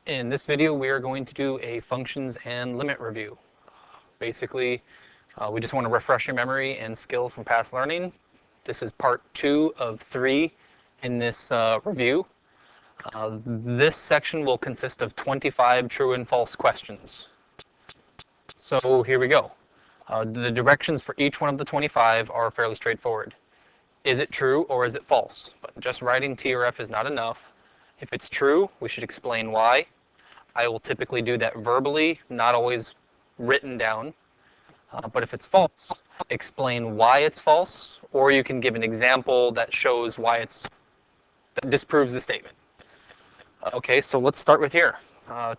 In this video, we are going to do a functions and limit review. Basically, we just want to refresh your memory and skill from past learning. This is part 2 of 3 in this review. This section will consist of 25 true and false questions. So here we go. The directions for each one of the 25 are fairly straightforward. Is it true or is it false? But just writing T or F is not enough. If it's true, we should explain why. I will typically do that verbally, not always written down. But if it's false, explain why it's false, or you can give an example that shows why that disproves the statement. Okay, so let's start with here.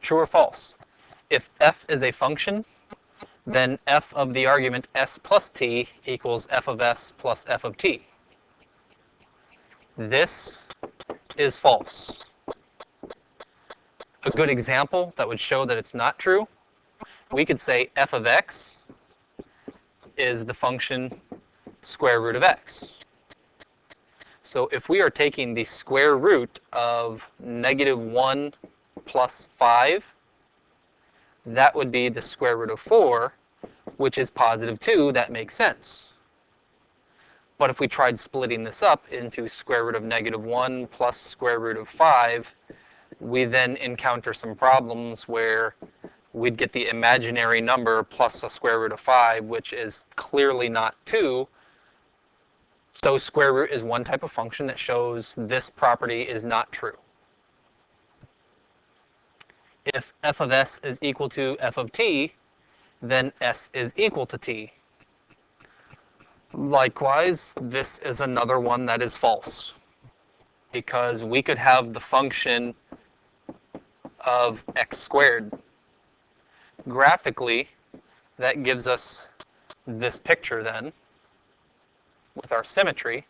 True or false? If f is a function, then f of the argument s plus t equals f of s plus f of t. This is false. A good example that would show that it's not true, we could say f of x is the function square root of x. So if we are taking the square root of -1 plus 5, that would be the square root of 4, which is positive 2. That makes sense. But if we tried splitting this up into square root of -1 plus square root of 5, we then encounter some problems where we'd get the imaginary number plus a square root of 5, which is clearly not 2. So square root is one type of function that shows this property is not true. If f of s is equal to f of t, then s is equal to t. Likewise, this is another one that is false, because we could have the function of x squared. Graphically, that gives us this picture then, with our symmetry.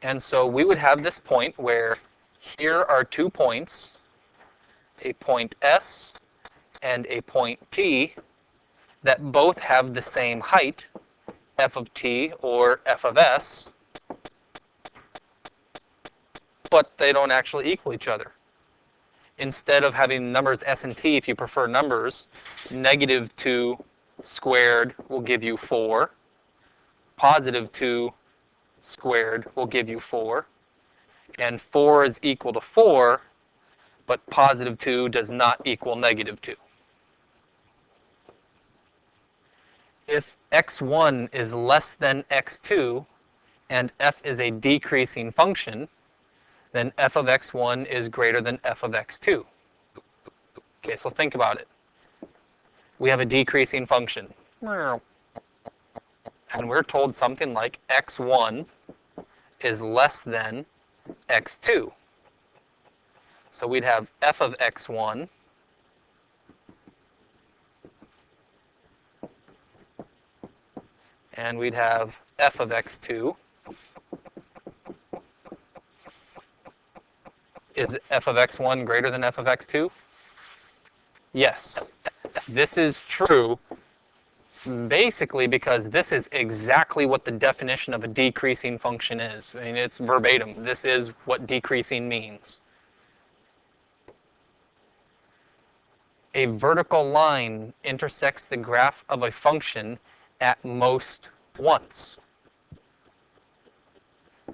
And so we would have this point where here are 2 points, a point S and a point T, that both have the same height, f of t or f of s, but they don't actually equal each other. Instead of having numbers s and t, if you prefer numbers, -2 squared will give you 4. +2 squared will give you 4. And 4 is equal to 4, but +2 does not equal -2. If x1 is less than x2 and f is a decreasing function, then f of x1 is greater than f of x2. Okay, so think about it. We have a decreasing function. And we're told something like x1 is less than x2. So we'd have f of x1 and we'd have f of x2. Is f of x1 greater than f of x2? Yes. This is true basically because this is exactly what the definition of a decreasing function is. I mean, it's verbatim. This is what decreasing means. A vertical line intersects the graph of a function at most once.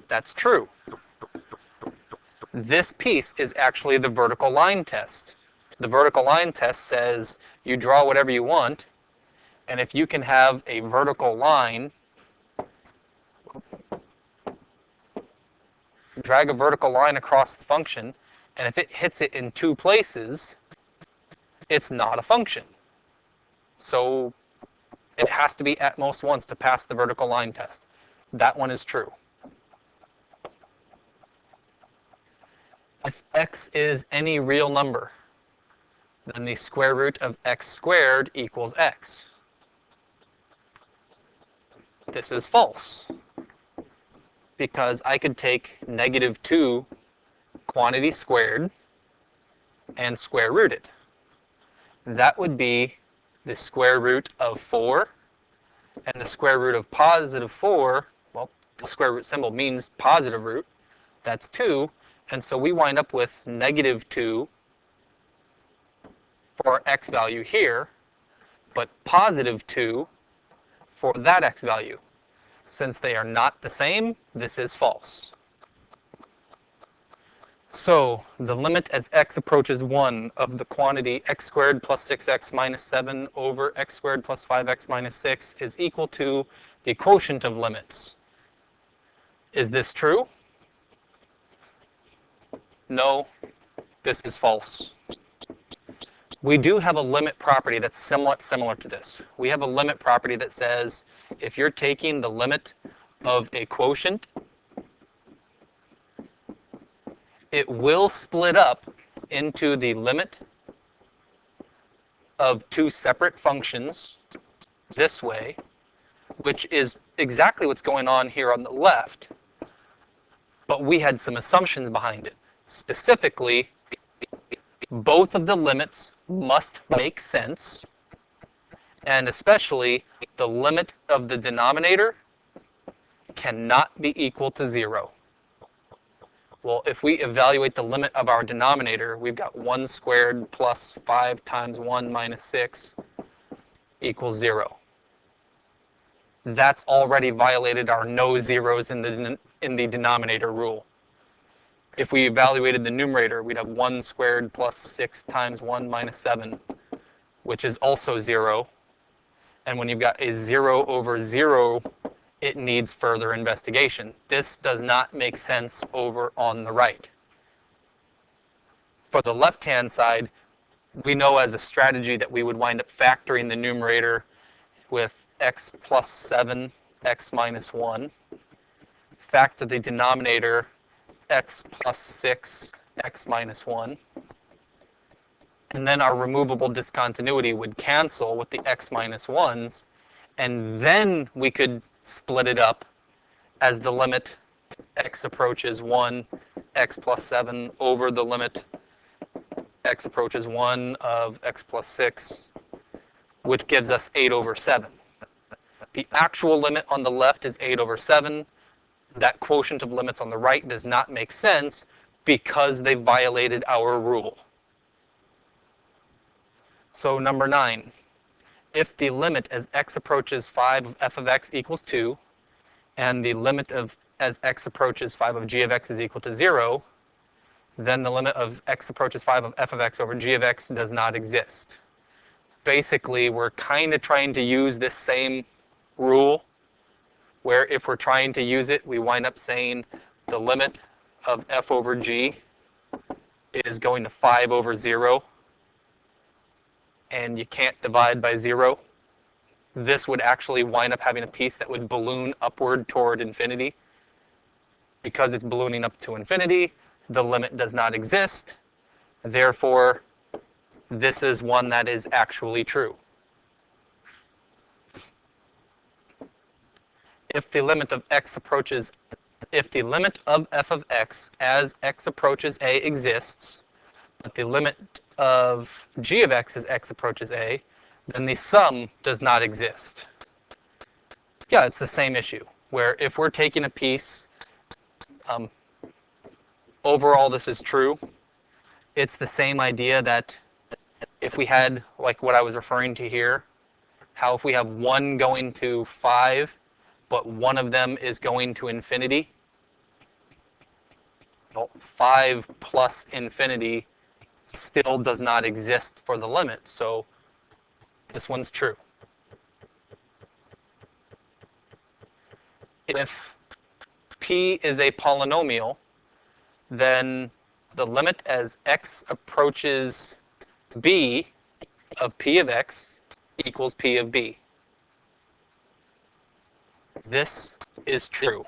That's true. This piece is actually the vertical line test. The vertical line test says you draw whatever you want, and if you can have a vertical line, drag a vertical line across the function, and if it hits it in 2 places, it's not a function. So it has to be at most once to pass the vertical line test. That one is true. If x is any real number, then the square root of x squared equals x. This is false, because I could take -2 quantity squared and square root it. That would be the square root of 4, and the square root of +4, well, the square root symbol means positive root, that's 2, and so we wind up with -2 for our x value here, but positive 2 for that x value. Since they are not the same, this is false. So the limit as x approaches 1 of the quantity x squared plus 6x minus 7 over x squared plus 5x minus 6 is equal to the quotient of limits. Is this true? No, this is false. We do have a limit property that's somewhat similar to this. We have a limit property that says if you're taking the limit of a quotient, it will split up into the limit of two separate functions this way, which is exactly what's going on here on the left, but we had some assumptions behind it. Specifically, both of the limits must make sense, and especially the limit of the denominator cannot be equal to 0. Well, if we evaluate the limit of our denominator, we've got 1 squared plus 5 times 1 minus 6 equals 0. That's already violated our no zeros in the denominator rule. If we evaluated the numerator, we'd have 1 squared plus 6 times 1 minus 7, which is also 0. And when you've got a 0 over 0, it needs further investigation. This does not make sense over on the right. For the left-hand side, we know as a strategy that we would wind up factoring the numerator with x plus 7, x minus 1. Factor the denominator, x plus 6, x minus 1. And then our removable discontinuity would cancel with the x minus 1s, and then we could split it up as the limit x approaches 1, x plus 7 over the limit x approaches 1 of x plus 6, which gives us 8 over 7. The actual limit on the left is 8 over 7. That quotient of limits on the right does not make sense because they violated our rule. So number 9. If the limit as x approaches 5 of f of x equals 2, and the limit of as x approaches 5 of g of x is equal to 0, then the limit of x approaches 5 of f of x over g of x does not exist. Basically, we're kind of trying to use this same rule, where if we're trying to use it, we wind up saying the limit of f over g is going to 5 over 0, and you can't divide by 0. This would actually wind up having a piece that would balloon upward toward infinity. Because it's ballooning up to infinity, the limit does not exist. Therefore, this is one that is actually true. If the limit of f of x as x approaches a exists, but the limit of g of x as x approaches a, then the sum does not exist. Yeah, it's the same issue, where if we're taking a piece, overall this is true. It's the same idea that if we had, like what I was referring to here, how if we have 1 going to 5, but one of them is going to infinity, well, 5 plus infinity still does not exist for the limit, so this one's true. If p is a polynomial, then the limit as x approaches b of p of x equals p of b. This is true.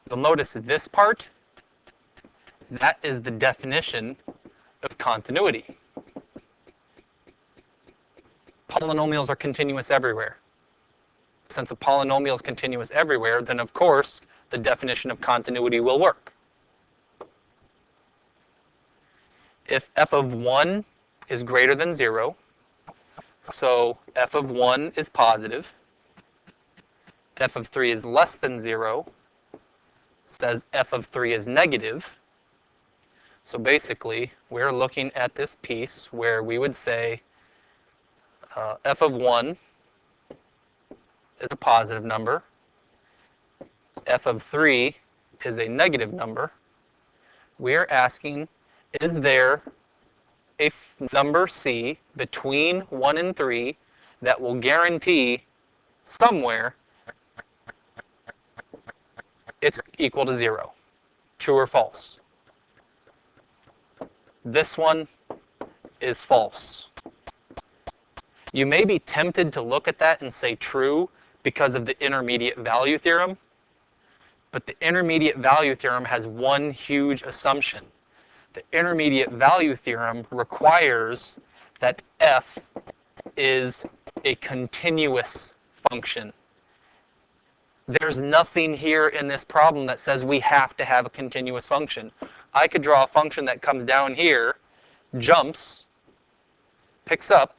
You'll notice this part, that is the definition of continuity. Polynomials are continuous everywhere. Since a polynomial is continuous everywhere, then of course the definition of continuity will work. If f of 1 is greater than 0, so f of 1 is positive, f of 3 is less than 0, says f of 3 is negative. So basically, we're looking at this piece where we would say f of 1 is a positive number, f of 3 is a negative number. We're asking, is there a number c between 1 and 3 that will guarantee somewhere it's equal to 0? True or false? This one is false. You may be tempted to look at that and say true because of the intermediate value theorem, but the intermediate value theorem has one huge assumption. The intermediate value theorem requires that f is a continuous function. There's nothing here in this problem that says we have to have a continuous function. I could draw a function that comes down here, jumps, picks up,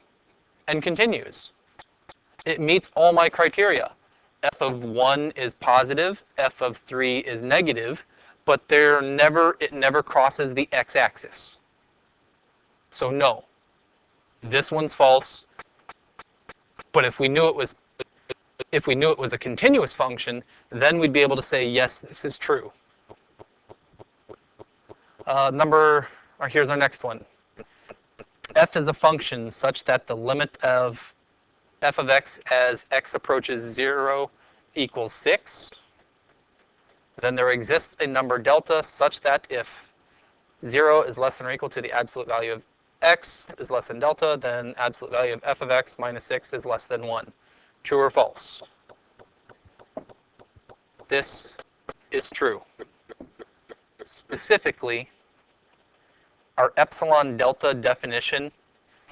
and continues. It meets all my criteria. F of 1 is positive, f of 3 is negative, but it never crosses the x-axis. So no, this one's false. But if we knew it was a continuous function, then we'd be able to say yes, this is true. Here's our next one. F is a function such that the limit of f of x as x approaches 0 equals 6. Then there exists a number delta such that if 0 is less than or equal to the absolute value of x is less than delta, then absolute value of f of x minus 6 is less than 1. True or false? This is true. Specifically, our epsilon delta definition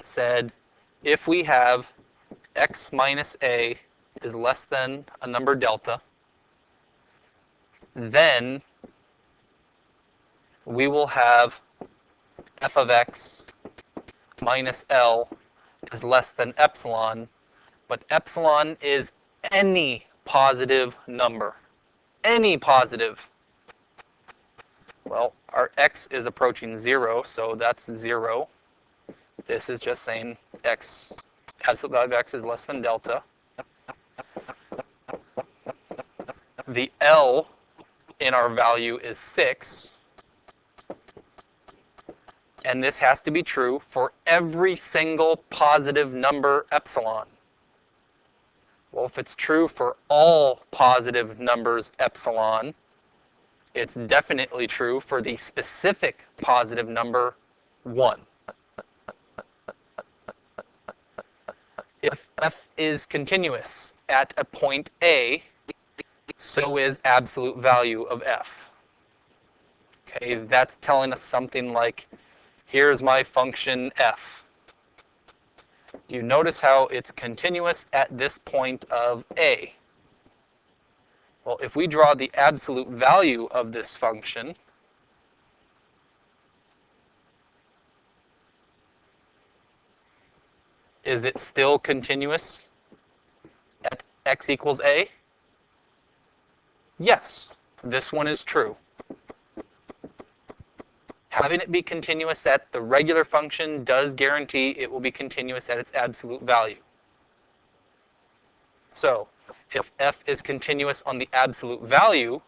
said if we have x minus a is less than a number delta, then we will have f of x minus L is less than epsilon, but epsilon is any positive number. Any positive. Well, our x is approaching 0, so that's 0. This is just saying x, absolute value of x is less than delta. The L in our value is 6. And this has to be true for every single positive number epsilon. Well, if it's true for all positive numbers epsilon, it's definitely true for the specific positive number 1. If f is continuous at a point A, so is absolute value of f. Okay, that's telling us something like, here's my function f. You notice how it's continuous at this point of A. Well, if we draw the absolute value of this function, is it still continuous at x equals A? Yes, this one is true. Having it be continuous at the regular function does guarantee it will be continuous at its absolute value. So, if f is continuous on the absolute value,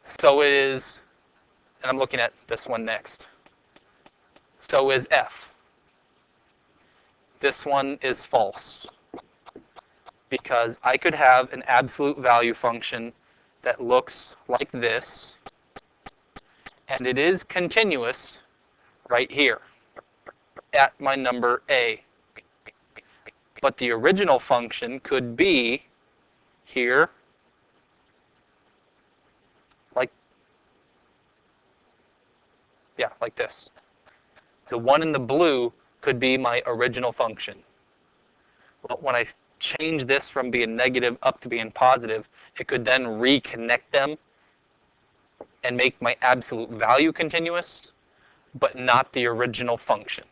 so is, and I'm looking at this one next, so is f. This one is false, because I could have an absolute value function that looks like this, and it is continuous right here at my number A. But the original function could be here, like this. The one in the blue could be my original function. But when I change this from being negative up to being positive, it could then reconnect them and make my absolute value continuous, but not the original function.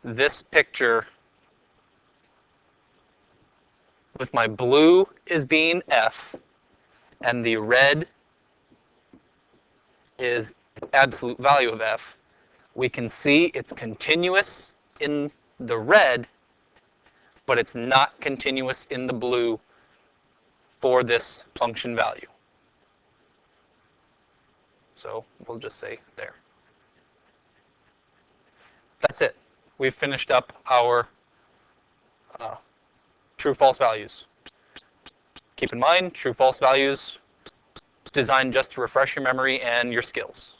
This picture with my blue is being f, and the red is absolute value of f, we can see it's continuous in the red, but it's not continuous in the blue for this function value. So we'll just say there. That's it. We've finished up our true-false values. Keep in mind, true-false values designed just to refresh your memory and your skills.